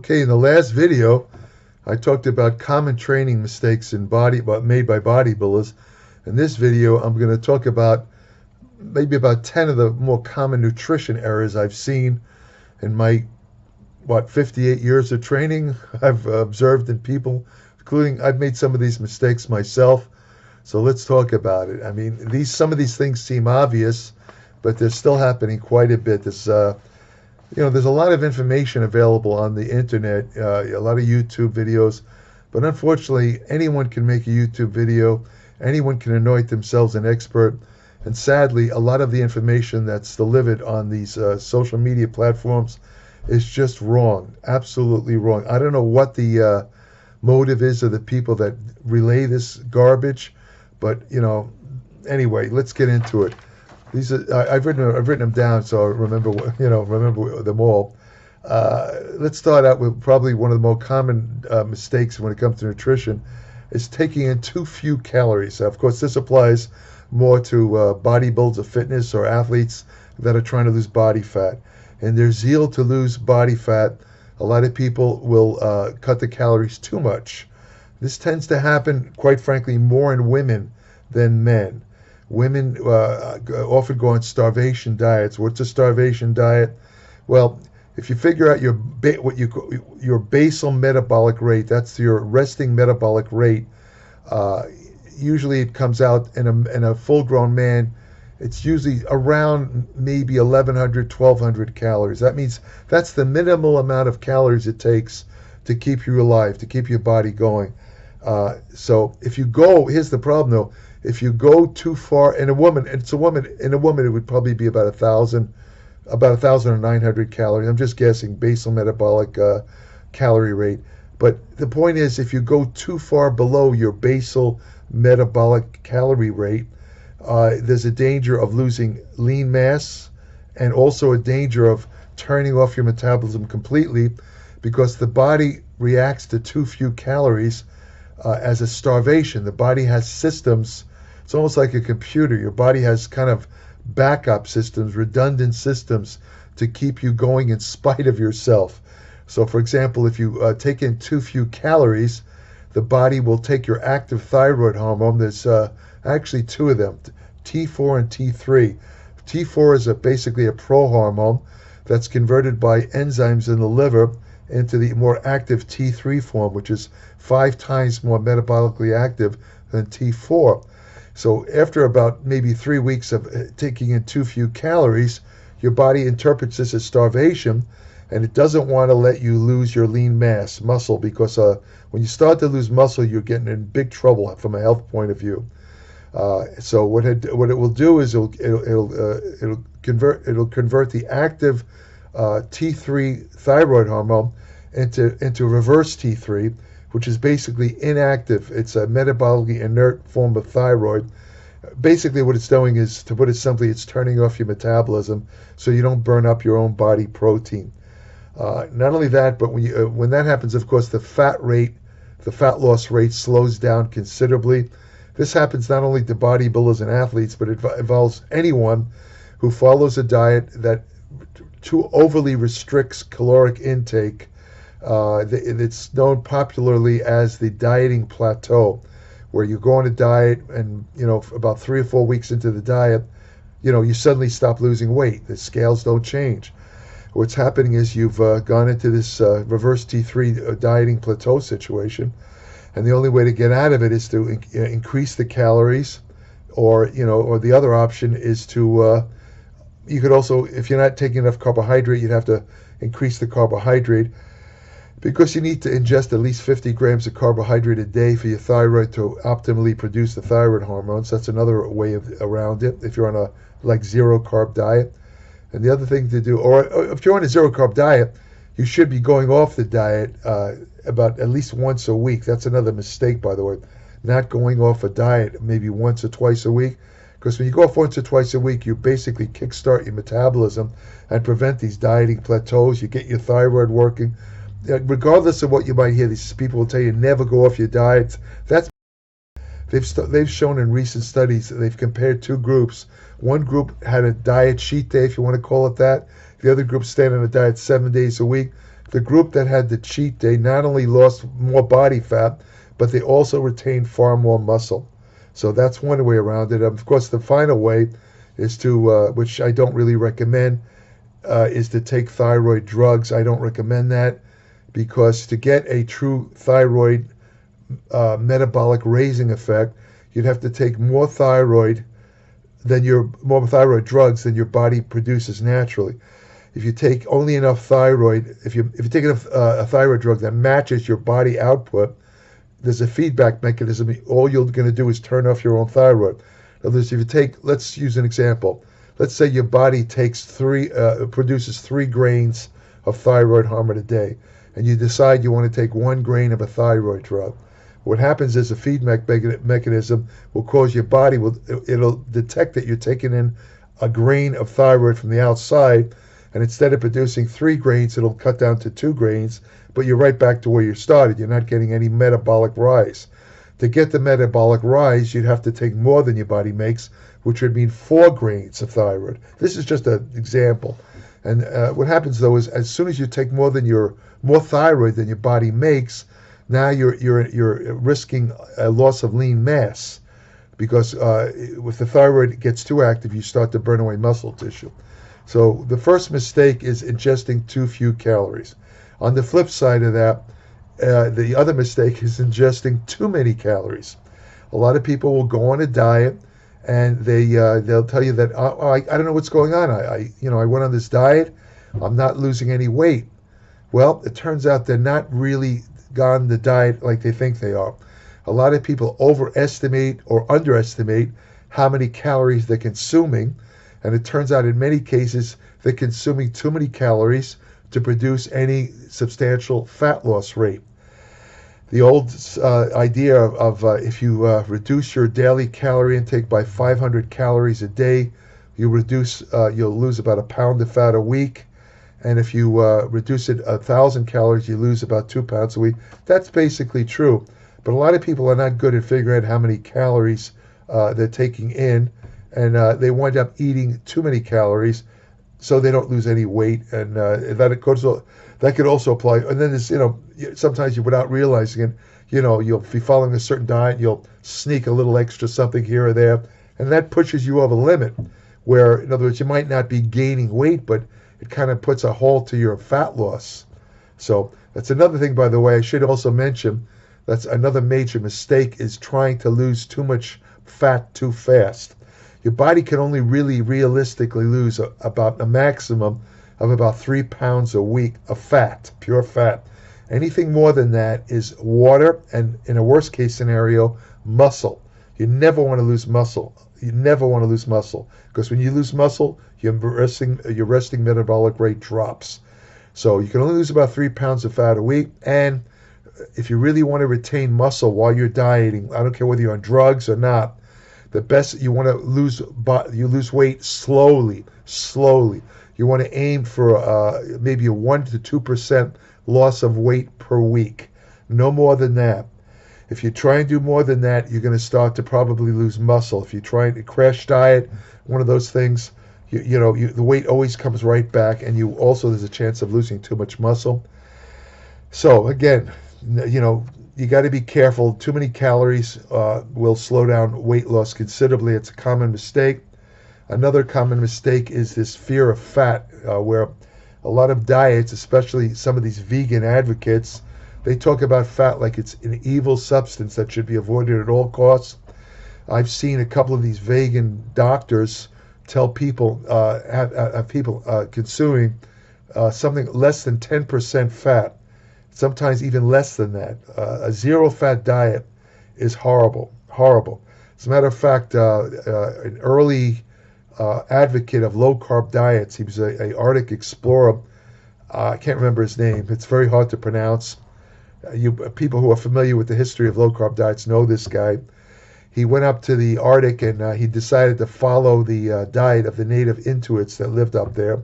Okay, in the last video, I talked about common training mistakes made by bodybuilders. In this video, I'm going to talk about maybe about 10 of the more common nutrition errors I've seen in my 58 years of training. I've observed in people, including I've made some of these mistakes myself. So let's talk about it. I mean, some of these things seem obvious, but they're still happening quite a bit. There's a lot of information available on the internet, a lot of YouTube videos, but unfortunately, anyone can make a YouTube video, anyone can anoint themselves an expert, and sadly, a lot of the information that's delivered on these social media platforms is just wrong, absolutely wrong. I don't know what the motive is of the people that relay this garbage, but anyway, let's get into it. These I've written them down, so I remember them all. Let's start out with probably one of the more common mistakes when it comes to nutrition is taking in too few calories. Of course, this applies more to bodybuilders of fitness or athletes that are trying to lose body fat. In their zeal to lose body fat, a lot of people will cut the calories too much. This tends to happen, quite frankly, more in women than men. Women often go on starvation diets. What's a starvation diet? Well, if you figure out your basal metabolic rate, that's your resting metabolic rate. Usually, it comes out in a full-grown man. It's usually around maybe 1,100, 1,200 calories. That means that's the minimal amount of calories it takes to keep you alive, to keep your body going. So if you go, here's the problem though. If you go too far, in a woman, it would probably be about 1,900 calories. I'm just guessing, basal metabolic calorie rate. But the point is, if you go too far below your basal metabolic calorie rate, there's a danger of losing lean mass and also a danger of turning off your metabolism completely, because the body reacts to too few calories as a starvation. The body has systems. It's almost like a computer. Your body has kind of backup systems, redundant systems to keep you going in spite of yourself. So, for example, if you take in too few calories, the body will take your active thyroid hormone. There's actually two of them, T4 and T3. T4 is basically a prohormone that's converted by enzymes in the liver into the more active T3 form, which is 5 times more metabolically active than T4. So after about maybe 3 weeks of taking in too few calories, your body interprets this as starvation, and it doesn't want to let you lose your lean mass, muscle, because when you start to lose muscle, you're getting in big trouble from a health point of view. So what it will do is it'll convert the active T3 thyroid hormone into reverse T3, which is basically inactive. It's a metabolically inert form of thyroid. Basically what it's doing is, to put it simply, it's turning off your metabolism so you don't burn up your own body protein. Not only that, but when that happens, of course, the fat loss rate slows down considerably. This happens not only to bodybuilders and athletes, but it involves anyone who follows a diet that too overly restricts caloric intake. It's known popularly as the dieting plateau, where you go on a diet and, about 3 or 4 weeks into the diet, you suddenly stop losing weight. The scales don't change. What's happening is you've gone into this reverse T3 dieting plateau situation, and the only way to get out of it is to increase the calories, or the other option is to, you could also, if you're not taking enough carbohydrate, you'd have to increase the carbohydrate, because you need to ingest at least 50 grams of carbohydrate a day for your thyroid to optimally produce the thyroid hormones. That's another way around it, if you're on a zero carb diet. And the other thing to do, or if you're on a zero carb diet, you should be going off the diet about at least once a week. That's another mistake, by the way, not going off a diet maybe once or twice a week. Because when you go off once or twice a week, you basically kickstart your metabolism and prevent these dieting plateaus. You get your thyroid working. Regardless of what you might hear, these people will tell you never go off your diet. They've shown in recent studies that they've compared two groups. One group had a diet cheat day, if you want to call it that. The other group stayed on a diet 7 days a week. The group that had the cheat day not only lost more body fat, but they also retained far more muscle. So that's one way around it. Of course, the final way is to, which I don't really recommend, is to take thyroid drugs. I don't recommend that because to get a true thyroid metabolic raising effect, you'd have to take more thyroid drugs than your body produces naturally. If you take only enough thyroid, if you take enough a thyroid drug that matches your body output, there's a feedback mechanism. All you're going to do is turn off your own thyroid. In other words, if you take, let's use an example. Let's say your body produces 3 grains of thyroid hormone a day, and you decide you want to take 1 grain of a thyroid drug. What happens is a feedback mechanism will cause your body, it'll detect that you're taking in a grain of thyroid from the outside, and instead of producing 3 grains, it'll cut down to 2 grains, but you're right back to where you started. You're not getting any metabolic rise. To get the metabolic rise, you'd have to take more than your body makes, which would mean 4 grains of thyroid. This is just an example. And what happens though is as soon as you take more thyroid than your body makes, now you're risking a loss of lean mass because if the thyroid gets too active, you start to burn away muscle tissue. So the first mistake is ingesting too few calories. On the flip side of that, the other mistake is ingesting too many calories. A lot of people will go on a diet and they'll tell you that I don't know what's going on. I went on this diet. I'm not losing any weight. Well, it turns out they're not really gone the diet like they think they are. A lot of people overestimate or underestimate how many calories they're consuming, and it turns out in many cases they're consuming too many calories to produce any substantial fat loss rate. The old idea of if you reduce your daily calorie intake by 500 calories a day, you'll lose about a pound of fat a week. And if you reduce it 1,000 calories, you lose about 2 pounds a week. That's basically true. But a lot of people are not good at figuring out how many calories they're taking in, and they wind up eating too many calories, so they don't lose any weight. And that could also apply. And then there's, sometimes without realizing it, you'll be following a certain diet, you'll sneak a little extra something here or there, and that pushes you over the limit. Where, in other words, you might not be gaining weight, but it kind of puts a halt to your fat loss. So that's another thing, by the way, I should also mention. That's another major mistake, is trying to lose too much fat too fast. Your body can only really realistically lose about a maximum of about 3 pounds a week of fat, pure fat. Anything more than that is water, and in a worst case scenario, muscle. You never want to lose muscle. You never want to lose muscle, because when you lose muscle, your resting metabolic rate drops. So you can only lose about 3 pounds of fat a week, and if you really want to retain muscle while you're dieting, I don't care whether you're on drugs or not, the best, you want to lose weight slowly. You want to aim for maybe a 1 to 2% loss of weight per week. No more than that. If you try and do more than that, you're going to start to probably lose muscle. If you try and crash diet, one of those things, the weight always comes right back, and there's a chance of losing too much muscle. So again, you got to be careful. Too many calories will slow down weight loss considerably. It's a common mistake. Another common mistake is this fear of fat, where a lot of diets, especially some of these vegan advocates, they talk about fat like it's an evil substance that should be avoided at all costs. I've seen a couple of these vegan doctors tell people, have people consuming something less than 10% fat, sometimes even less than that. A zero-fat diet is horrible. As a matter of fact, an early advocate of low-carb diets, he was an Arctic explorer. I can't remember his name. It's very hard to pronounce. People who are familiar with the history of low-carb diets know this guy. He went up to the Arctic and he decided to follow the diet of the native Inuits that lived up there.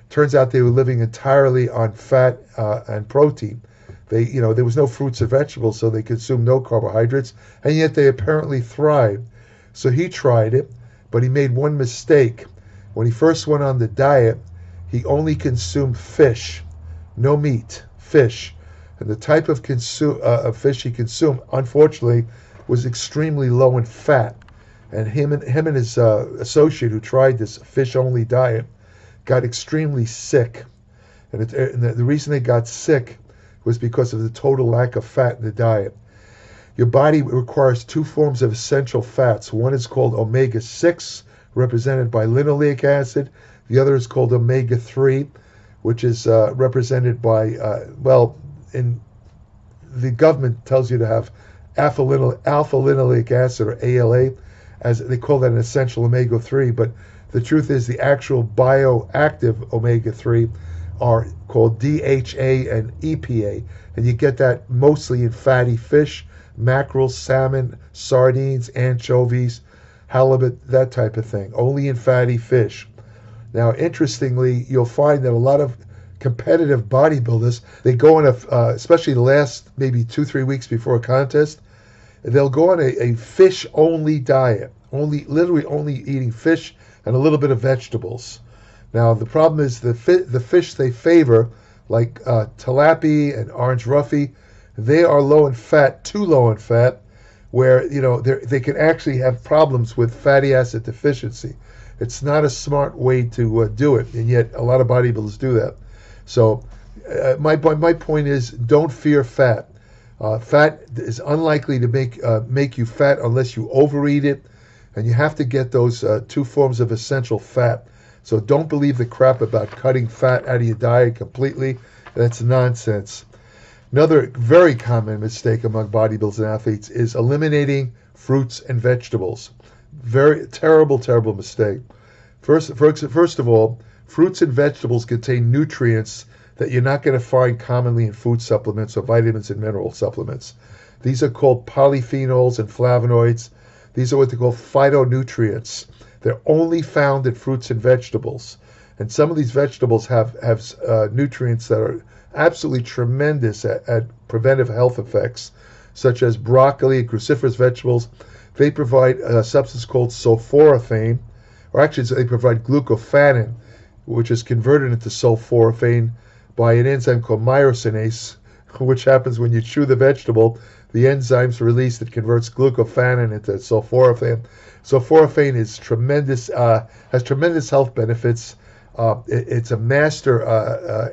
Turns out they were living entirely on fat and protein. There was no fruits or vegetables, so they consumed no carbohydrates, and yet they apparently thrived. So he tried it, but he made one mistake. When he first went on the diet, he only consumed fish, no meat. fish. And the type of fish he consumed, unfortunately, was extremely low in fat. And him and his associate who tried this fish-only diet got extremely sick. And the reason they got sick was because of the total lack of fat in the diet. Your body requires two forms of essential fats. One is called omega-6, represented by linoleic acid. The other is called omega-3, which is represented by, in the government tells you to have alpha-linoleic acid, or ALA, as they call that an essential omega-3. But the truth is the actual bioactive omega-3 are called DHA and EPA. And you get that mostly in fatty fish, mackerel, salmon, sardines, anchovies, halibut, that type of thing. Only in fatty fish. Now, interestingly, you'll find that a lot of competitive bodybuilders, they go on especially the last maybe 2-3 weeks before a contest, they'll go on a fish-only diet, literally only eating fish and a little bit of vegetables. Now, the problem is the fish they favor, like tilapia and orange roughy, they are low in fat, too low in fat, where they can actually have problems with fatty acid deficiency. It's not a smart way to do it, and yet a lot of bodybuilders do that. So my point is, don't fear fat. Fat is unlikely to make you fat unless you overeat it, and you have to get those two forms of essential fat. So don't believe the crap about cutting fat out of your diet completely. That's nonsense. Another very common mistake among bodybuilders and athletes is eliminating fruits and vegetables. Very terrible, terrible mistake. First of all, fruits and vegetables contain nutrients that you're not going to find commonly in food supplements or vitamins and mineral supplements. These are called polyphenols and flavonoids. These are what they call phytonutrients. They're only found in fruits and vegetables. And some of these vegetables have nutrients that are absolutely tremendous at preventive health effects, such as broccoli and cruciferous vegetables. They provide a substance called sulforaphane, or actually they provide glucophanin, which is converted into sulforaphane by an enzyme called myrosinase, which happens when you chew the vegetable. The enzyme's released that converts glucophanin into sulforaphane. Sulforaphane is tremendous, has tremendous health benefits. It's a master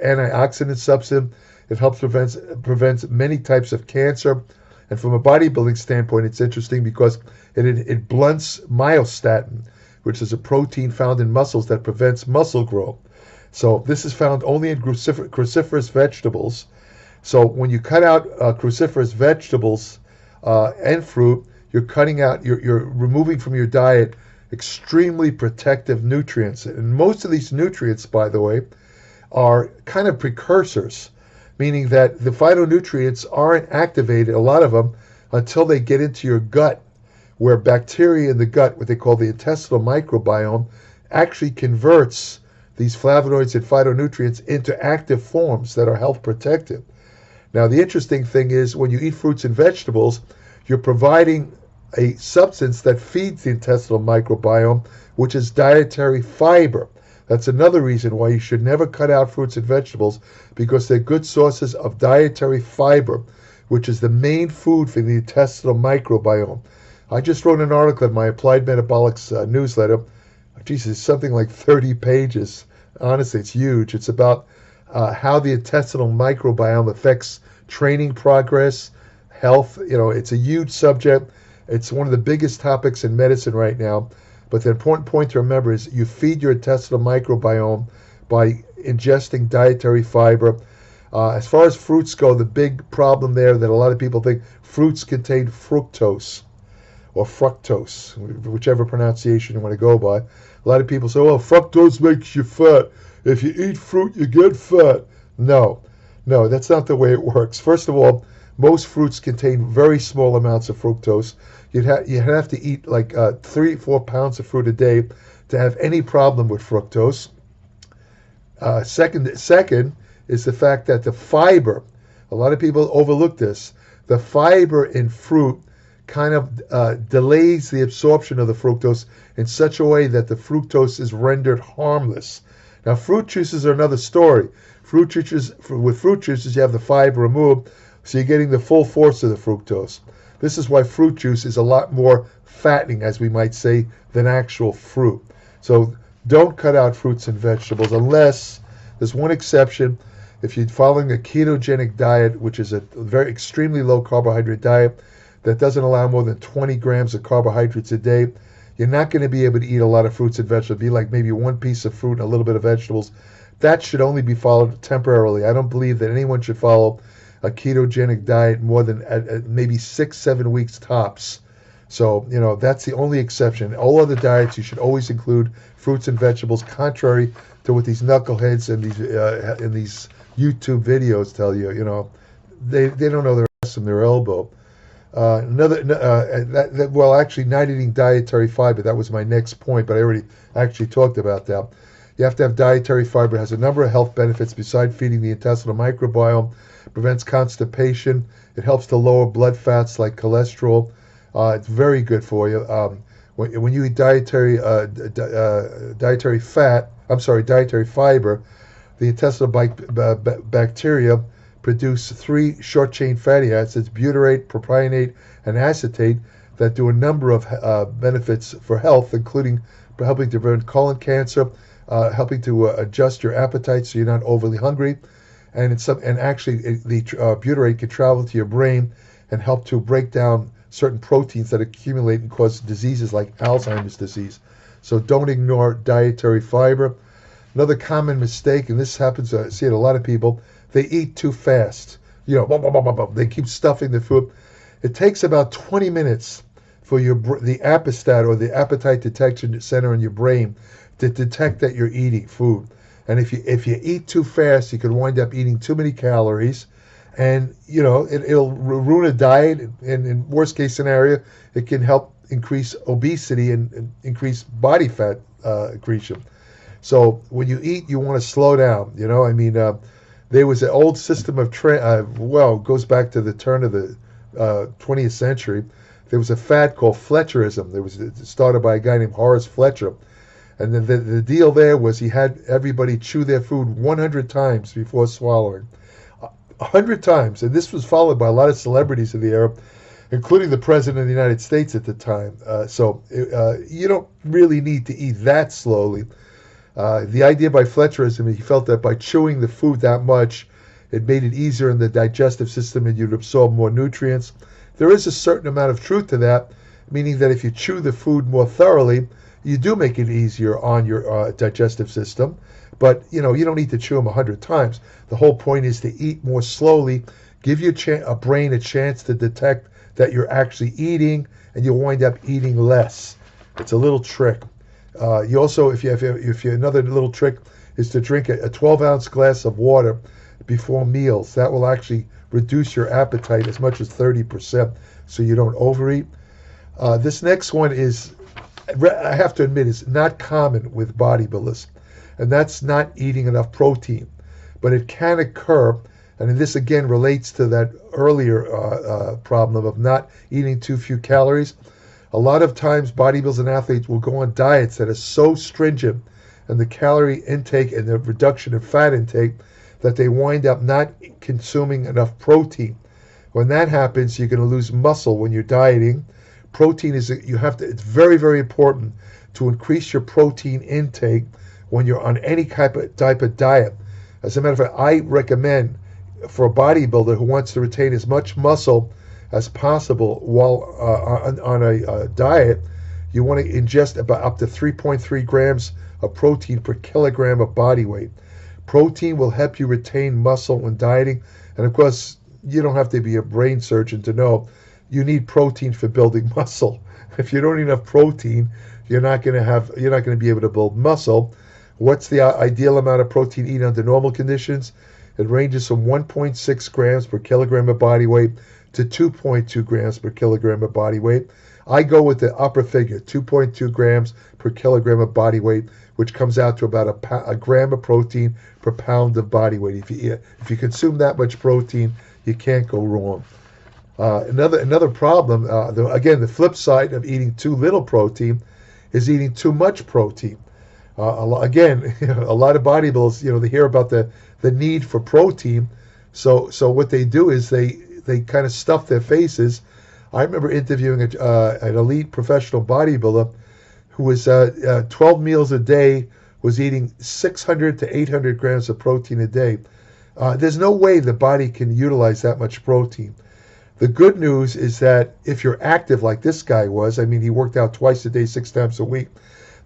antioxidant substance. It helps prevent many types of cancer. And from a bodybuilding standpoint, it's interesting because it blunts myostatin, which is a protein found in muscles that prevents muscle growth. So this is found only in cruciferous vegetables. So when you cut out cruciferous vegetables and fruit, you're removing from your diet extremely protective nutrients. And most of these nutrients, by the way, are kind of precursors, meaning that the phytonutrients aren't activated, a lot of them, until they get into your gut, where bacteria in the gut, what they call the intestinal microbiome, actually converts these flavonoids and phytonutrients into active forms that are health protective. Now, the interesting thing is when you eat fruits and vegetables, you're providing a substance that feeds the intestinal microbiome, which is dietary fiber. That's another reason why you should never cut out fruits and vegetables, because they're good sources of dietary fiber, which is the main food for the intestinal microbiome. I just wrote an article in my Applied Metabolics newsletter. Jesus, something like 30 pages. Honestly, it's huge. It's about how the intestinal microbiome affects training progress, health. It's a huge subject. It's one of the biggest topics in medicine right now. But the important point to remember is you feed your intestinal microbiome by ingesting dietary fiber. As far as fruits go, the big problem there that a lot of people think fruits contain fructose or fructose, whichever pronunciation you want to go by. A lot of people say, well, fructose makes you fat. If you eat fruit, you get fat. No, that's not the way it works. First of all, most fruits contain very small amounts of fructose. You'd have to eat like 3-4 pounds of fruit a day to have any problem with fructose. Second is the fact that the fiber, a lot of people overlook this, the fiber in fruit kind of delays the absorption of the fructose in such a way that the fructose is rendered harmless. Now, fruit juices are another story. With fruit juices, you have the fiber removed, so you're getting the full force of the fructose. This is why fruit juice is a lot more fattening, as we might say, than actual fruit. So don't cut out fruits and vegetables unless there's one exception. If you're following a ketogenic diet, which is a very extremely low carbohydrate diet that doesn't allow more than 20 grams of carbohydrates a day, you're not going to be able to eat a lot of fruits and vegetables. It'd be like maybe one piece of fruit and a little bit of vegetables. That should only be followed temporarily. I don't believe that anyone should follow a ketogenic diet more than maybe 6-7 weeks tops. So, that's the only exception. All other diets, you should always include fruits and vegetables, contrary to what these knuckleheads in these YouTube videos tell you. They don't know their ass from their elbow. Actually, not eating dietary fiber. That was my next point, but I already actually talked about that. You have to have dietary fiber. It has a number of health benefits besides feeding the intestinal microbiome. Prevents constipation. It helps to lower blood fats like cholesterol. It's very good for you. When you eat dietary fiber, the intestinal bacteria produce 3 short-chain fatty acids, butyrate, propionate, and acetate, that do a number of benefits for health, including helping to prevent colon cancer, helping to adjust your appetite so you're not overly hungry, and the butyrate can travel to your brain and help to break down certain proteins that accumulate and cause diseases like Alzheimer's disease. So don't ignore dietary fiber. Another common mistake, and this happens, I see it a lot of people, they eat too fast. They keep stuffing the food. It takes about 20 minutes for the apostat, or the appetite detection center in your brain, to detect that you're eating food. And if you eat too fast, you could wind up eating too many calories, and it'll ruin a diet. And in worst case scenario, it can help increase obesity and increase body fat accretion. So when you eat, you want to slow down. There was an old system of it goes back to the turn of the 20th century. There was a fad called Fletcherism. It started by a guy named Horace Fletcher. And then the deal there was he had everybody chew their food 100 times before swallowing. 100 times. And this was followed by a lot of celebrities of the era, including the President of the United States at the time. So you don't really need to eat that slowly. The idea by Fletcherism, he felt that by chewing the food that much, it made it easier in the digestive system and you'd absorb more nutrients. There is a certain amount of truth to that, meaning that if you chew the food more thoroughly, you do make it easier on your digestive system. But, you don't need to chew them 100 times. The whole point is to eat more slowly, give your brain a chance to detect that you're actually eating, and you'll wind up eating less. It's a little trick. You also, another little trick is to drink a 12-ounce glass of water before meals. That will actually reduce your appetite as much as 30%, so you don't overeat. This next one is, I have to admit, is not common with bodybuilders, and that's not eating enough protein. But it can occur, and this again relates to that earlier problem of not eating too few calories. A lot of times bodybuilders and athletes will go on diets that are so stringent in the calorie intake and the reduction in fat intake that they wind up not consuming enough protein. When that happens, you're going to lose muscle when you're dieting. Protein it's very, very important to increase your protein intake when you're on any type of diet. As a matter of fact, I recommend for a bodybuilder who wants to retain as much muscle as possible while on a diet, you want to ingest about up to 3.3 grams of protein per kilogram of body weight. Protein will help you retain muscle when dieting, and of course, you don't have to be a brain surgeon to know you need protein for building muscle. If you don't eat enough protein, you're not going to be able to build muscle. What's the ideal amount of protein eaten under normal conditions? It ranges from 1.6 grams per kilogram of body weight to 2.2 grams per kilogram of body weight. I go with the upper figure, 2.2 grams per kilogram of body weight, which comes out to about a gram of protein per pound of body weight. If you consume that much protein, you can't go wrong. Another problem, again, the flip side of eating too little protein is eating too much protein. Again, a lot of bodybuilders, they hear about the need for protein. So what they do is they kind of stuff their faces. I remember interviewing an elite professional bodybuilder who was 12 meals a day, was eating 600 to 800 grams of protein a day. There's no way the body can utilize that much protein. The good news is that if you're active like this guy was, I mean, he worked out twice a day, 6 times a week,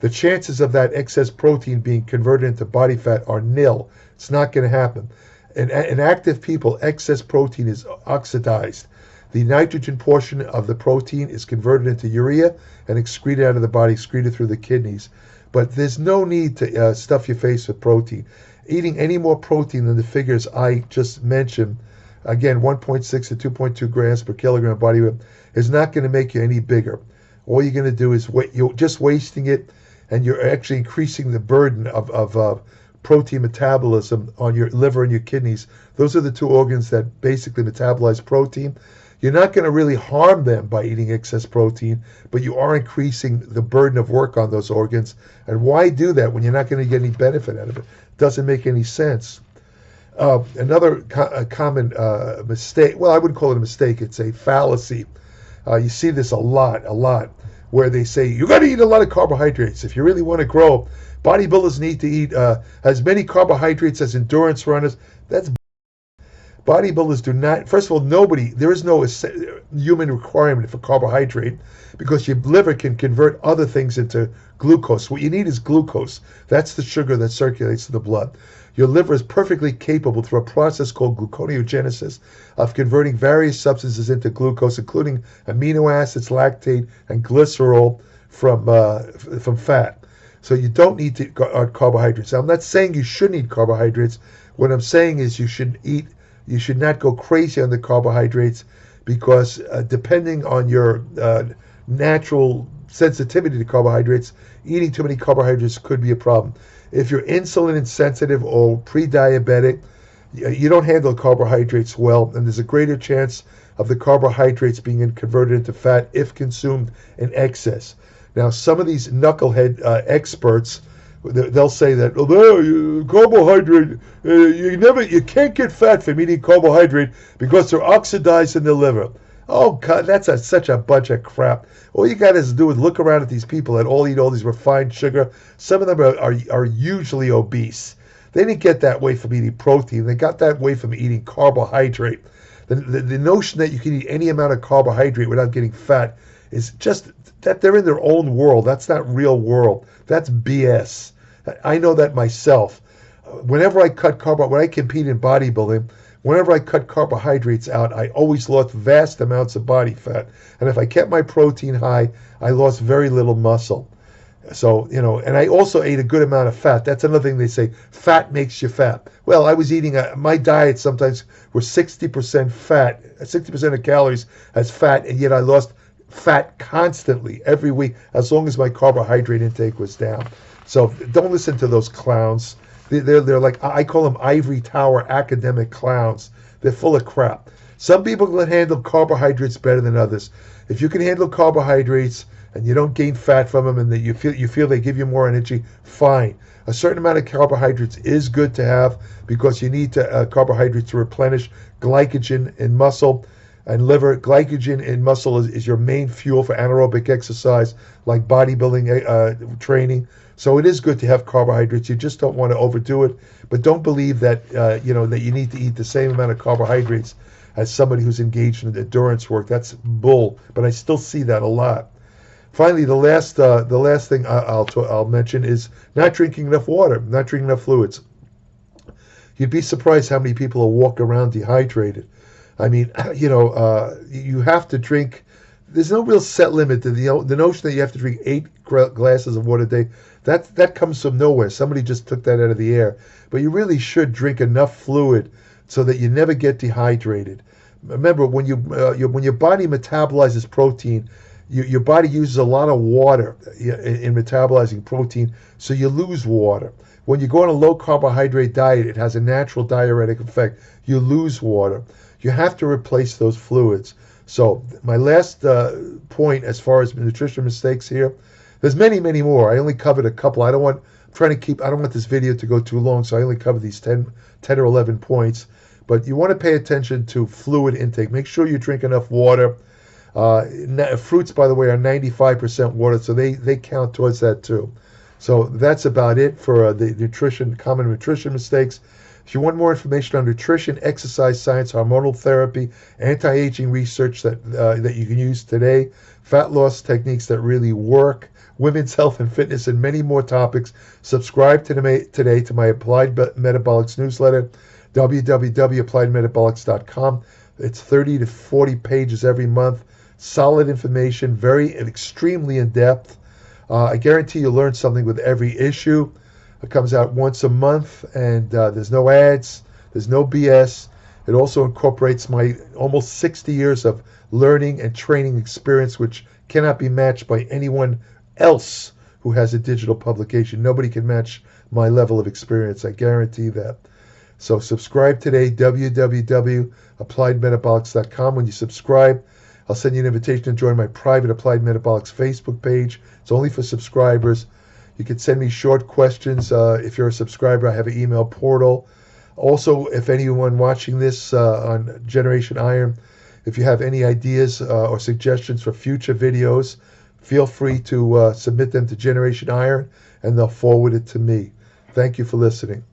the chances of that excess protein being converted into body fat are nil. It's not going to happen. In active people, excess protein is oxidized. The nitrogen portion of the protein is converted into urea and excreted out of the body, excreted through the kidneys. But there's no need to stuff your face with protein. Eating any more protein than the figures I just mentioned, again, 1.6 to 2.2 grams per kilogram body weight, is not going to make you any bigger. All you're going to do is you're just wasting it, and you're actually increasing the burden of protein metabolism on your liver and your kidneys. Those are the two organs that basically metabolize protein. You're not going to really harm them by eating excess protein, but you are increasing the burden of work on those organs. And why do that when you're not going to get any benefit out of it? Doesn't make any sense. Another common mistake, well, I wouldn't call it a mistake, it's a fallacy. You see this a lot, where they say, you got to eat a lot of carbohydrates. If you really want to grow, bodybuilders need to eat as many carbohydrates as endurance runners. That's bodybuilders do not, first of all, there is no human requirement for carbohydrate because your liver can convert other things into glucose. What you need is glucose. That's the sugar that circulates in the blood. Your liver is perfectly capable through a process called gluconeogenesis of converting various substances into glucose, including amino acids, lactate, and glycerol from fat. So you don't need to carbohydrates. Now, I'm not saying you shouldn't eat carbohydrates. What I'm saying is you should not go crazy on the carbohydrates because depending on your natural sensitivity to carbohydrates, eating too many carbohydrates could be a problem. If you're insulin insensitive or pre-diabetic, you don't handle carbohydrates well, and there's a greater chance of the carbohydrates being converted into fat if consumed in excess. Now, some of these knucklehead experts, they'll say that carbohydrate, you can't get fat from eating carbohydrate because they're oxidized in the liver. Oh God, that's such a bunch of crap. All you got to do is look around at these people that all eat all these refined sugar. Some of them are usually obese. They didn't get that way from eating protein. They got that way from eating carbohydrate. The notion that you can eat any amount of carbohydrate without getting fat is just that they're in their own world. That's not real world. That's BS. I know that myself. Whenever I when I compete in bodybuilding, whenever I cut carbohydrates out, I always lost vast amounts of body fat. And if I kept my protein high, I lost very little muscle. So, and I also ate a good amount of fat. That's another thing they say, fat makes you fat. Well, I was eating, my diet sometimes were 60% fat, 60% of calories as fat, and yet I lost fat constantly every week as long as my carbohydrate intake was down. So don't listen to those clowns. They're like, I call them ivory tower academic clowns. They're full of crap. Some people can handle carbohydrates better than others. If you can handle carbohydrates and you don't gain fat from them and that you feel they give you more energy, fine. A certain amount of carbohydrates is good to have because you need carbohydrates to replenish glycogen in muscle and liver. Glycogen in muscle is your main fuel for anaerobic exercise like bodybuilding training. So it is good to have carbohydrates. You just don't want to overdo it. But don't believe that that you need to eat the same amount of carbohydrates as somebody who's engaged in endurance work. That's bull. But I still see that a lot. Finally, the last thing I'll mention is not drinking enough water, not drinking enough fluids. You'd be surprised how many people will walk around dehydrated. I mean, you have to drink. There's no real set limit to the notion that you have to drink 8 glasses of water a day. That comes from nowhere. Somebody just took that out of the air. But you really should drink enough fluid so that you never get dehydrated. Remember, when your body metabolizes protein, your body uses a lot of water in metabolizing protein, so you lose water. When you go on a low carbohydrate diet, it has a natural diuretic effect. You lose water. You have to replace those fluids. So my last point as far as nutrition mistakes here, there's many, many more. I only covered a couple. I don't want trying to keep, I don't want this video to go too long, so I only cover these 10 or 11 points. But you want to pay attention to fluid intake. Make sure you drink enough water. Fruits, by the way, are 95% water, so they count towards that too. So that's about it for the common nutrition mistakes. If you want more information on nutrition, exercise science, hormonal therapy, anti-aging research that you can use today, fat loss techniques that really work, women's health and fitness, and many more topics, subscribe today to my Applied Metabolics newsletter, www.appliedmetabolics.com. It's 30 to 40 pages every month. Solid information, extremely in-depth. I guarantee you'll learn something with every issue. It comes out once a month, and there's no ads, there's no BS. It also incorporates my almost 60 years of learning and training experience, which cannot be matched by anyone else who has a digital publication. Nobody can match my level of experience, I guarantee that. So subscribe today, www.appliedmetabolics.com. When you subscribe, I'll send you an invitation to join my private Applied Metabolics Facebook page. It's only for subscribers. You can send me short questions. If you're a subscriber, I have an email portal. Also, if anyone watching this on Generation Iron, if you have any ideas or suggestions for future videos, feel free to submit them to Generation Iron, and they'll forward it to me. Thank you for listening.